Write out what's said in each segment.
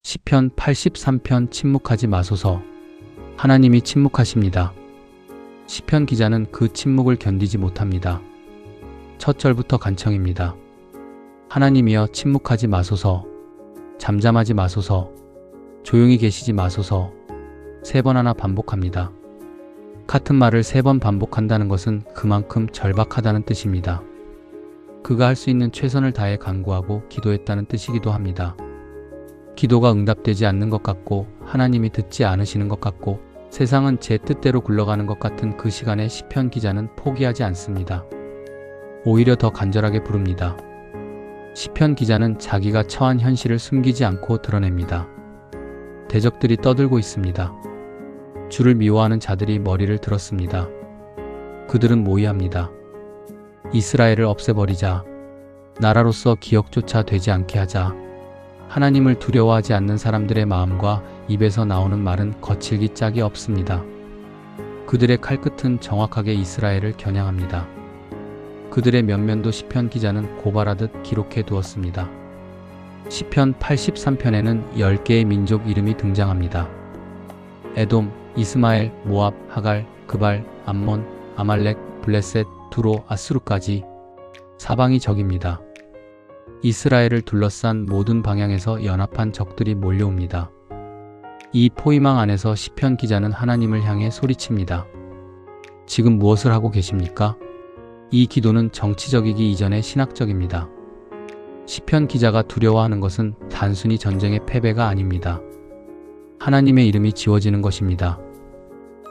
시편 83편 침묵하지 마소서. 하나님이 침묵하십니다. 시편 기자는 그 침묵을 견디지 못합니다. 첫 절부터 간청입니다. 하나님이여 침묵하지 마소서. 잠잠하지 마소서. 조용히 계시지 마소서. 3번 하나 반복합니다. 같은 말을 3번 반복한다는 것은 그만큼 절박하다는 뜻입니다. 그가 할 수 있는 최선을 다해 간구하고 기도했다는 뜻이기도 합니다. 기도가 응답되지 않는 것 같고 하나님이 듣지 않으시는 것 같고 세상은 제 뜻대로 굴러가는 것 같은 그 시간에 시편 기자는 포기하지 않습니다. 오히려 더 간절하게 부릅니다. 시편 기자는 자기가 처한 현실을 숨기지 않고 드러냅니다. 대적들이 떠들고 있습니다. 주를 미워하는 자들이 머리를 들었습니다. 그들은 모의합니다. 이스라엘을 없애버리자. 나라로서 기억조차 되지 않게 하자. 하나님을 두려워하지 않는 사람들의 마음과 입에서 나오는 말은 거칠기 짝이 없습니다. 그들의 칼끝은 정확하게 이스라엘을 겨냥합니다. 그들의 면면도 시편 기자는 고발하듯 기록해 두었습니다. 시편 83편에는 10개의 민족 이름이 등장합니다. 에돔, 이스마엘, 모압, 하갈, 그발, 암몬, 아말렉, 블레셋, 두로, 아수르까지 사방이 적입니다. 이스라엘을 둘러싼 모든 방향에서 연합한 적들이 몰려옵니다. 이 포위망 안에서 시편 기자는 하나님을 향해 소리칩니다. 지금 무엇을 하고 계십니까? 이 기도는 정치적이기 이전에 신학적입니다. 시편 기자가 두려워하는 것은 단순히 전쟁의 패배가 아닙니다. 하나님의 이름이 지워지는 것입니다.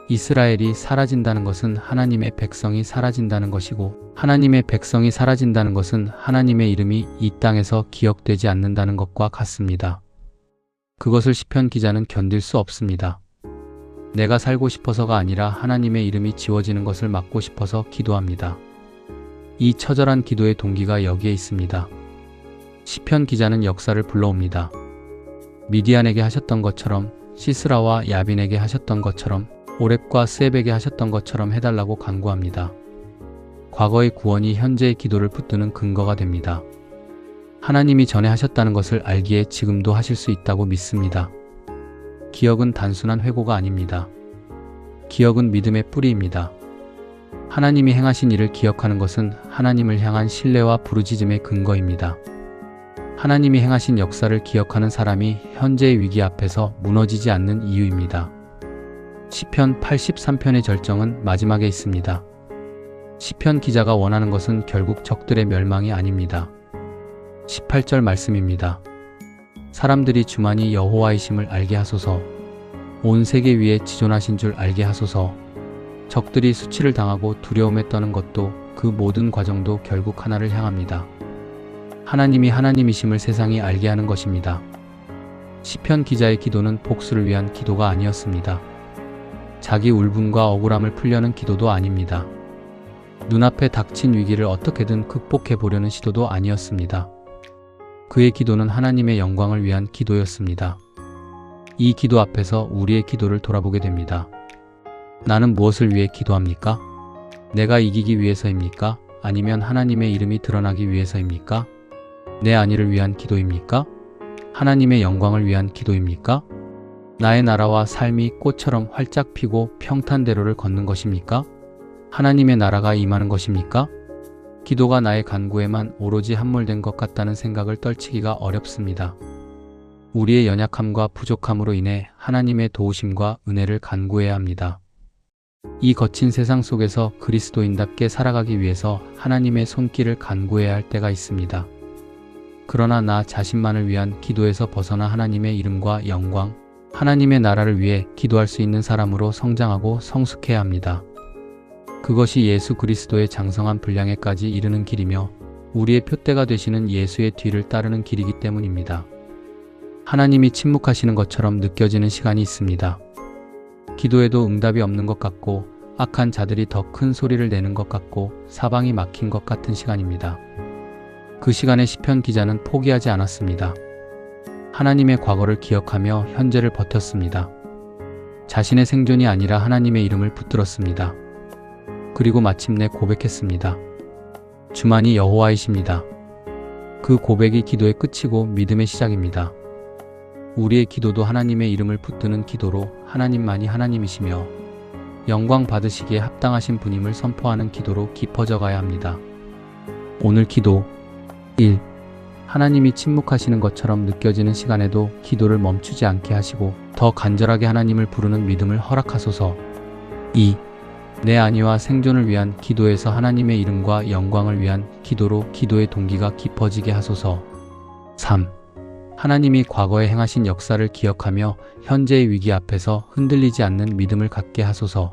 이스라엘이 사라진다는 것은 하나님의 백성이 사라진다는 것이고 하나님의 백성이 사라진다는 것은 하나님의 이름이 이 땅에서 기억되지 않는다는 것과 같습니다. 그것을 시편 기자는 견딜 수 없습니다. 내가 살고 싶어서가 아니라 하나님의 이름이 지워지는 것을 막고 싶어서 기도합니다. 이 처절한 기도의 동기가 여기에 있습니다. 시편 기자는 역사를 불러옵니다. 미디안에게 하셨던 것처럼 시스라와 야빈에게 하셨던 것처럼 오렙과 스앱에게 하셨던 것처럼 해달라고 간구합니다. 과거의 구원이 현재의 기도를 붙드는 근거가 됩니다. 하나님이 전에 하셨다는 것을 알기에 지금도 하실 수 있다고 믿습니다. 기억은 단순한 회고가 아닙니다. 기억은 믿음의 뿌리입니다. 하나님이 행하신 일을 기억하는 것은 하나님을 향한 신뢰와 부르짖음의 근거입니다. 하나님이 행하신 역사를 기억하는 사람이 현재의 위기 앞에서 무너지지 않는 이유입니다. 시편 83편의 절정은 마지막에 있습니다. 시편 기자가 원하는 것은 결국 적들의 멸망이 아닙니다. 18절 말씀입니다. 사람들이 주만이 여호와이심을 알게 하소서. 온 세계 위에 지존하신 줄 알게 하소서. 적들이 수치를 당하고 두려움에 떠는 것도 그 모든 과정도 결국 하나를 향합니다. 하나님이 하나님이심을 세상이 알게 하는 것입니다. 시편 기자의 기도는 복수를 위한 기도가 아니었습니다. 자기 울분과 억울함을 풀려는 기도도 아닙니다. 눈앞에 닥친 위기를 어떻게든 극복해 보려는 시도도 아니었습니다. 그의 기도는 하나님의 영광을 위한 기도였습니다. 이 기도 앞에서 우리의 기도를 돌아보게 됩니다. 나는 무엇을 위해 기도합니까? 내가 이기기 위해서입니까? 아니면 하나님의 이름이 드러나기 위해서입니까? 내 안위를 위한 기도입니까? 하나님의 영광을 위한 기도입니까? 나의 나라와 삶이 꽃처럼 활짝 피고 평탄대로를 걷는 것입니까? 하나님의 나라가 임하는 것입니까? 기도가 나의 간구에만 오로지 함몰된 것 같다는 생각을 떨치기가 어렵습니다. 우리의 연약함과 부족함으로 인해 하나님의 도우심과 은혜를 간구해야 합니다. 이 거친 세상 속에서 그리스도인답게 살아가기 위해서 하나님의 손길을 간구해야 할 때가 있습니다. 그러나 나 자신만을 위한 기도에서 벗어나 하나님의 이름과 영광, 하나님의 나라를 위해 기도할 수 있는 사람으로 성장하고 성숙해야 합니다. 그것이 예수 그리스도의 장성한 분량에까지 이르는 길이며 우리의 표대가 되시는 예수의 뒤를 따르는 길이기 때문입니다. 하나님이 침묵하시는 것처럼 느껴지는 시간이 있습니다. 기도에도 응답이 없는 것 같고 악한 자들이 더 큰 소리를 내는 것 같고 사방이 막힌 것 같은 시간입니다. 그 시간에 시편 기자는 포기하지 않았습니다. 하나님의 과거를 기억하며 현재를 버텼습니다. 자신의 생존이 아니라 하나님의 이름을 붙들었습니다. 그리고 마침내 고백했습니다. 주만이 여호와이십니다. 그 고백이 기도의 끝이고 믿음의 시작입니다. 우리의 기도도 하나님의 이름을 붙드는 기도로 하나님만이 하나님이시며 영광 받으시기에 합당하신 분임을 선포하는 기도로 깊어져 가야 합니다. 오늘 기도 1. 하나님이 침묵하시는 것처럼 느껴지는 시간에도 기도를 멈추지 않게 하시고 더 간절하게 하나님을 부르는 믿음을 허락하소서. 2. 내 안위와 생존을 위한 기도에서 하나님의 이름과 영광을 위한 기도로 기도의 동기가 깊어지게 하소서. 3. 하나님이 과거에 행하신 역사를 기억하며 현재의 위기 앞에서 흔들리지 않는 믿음을 갖게 하소서.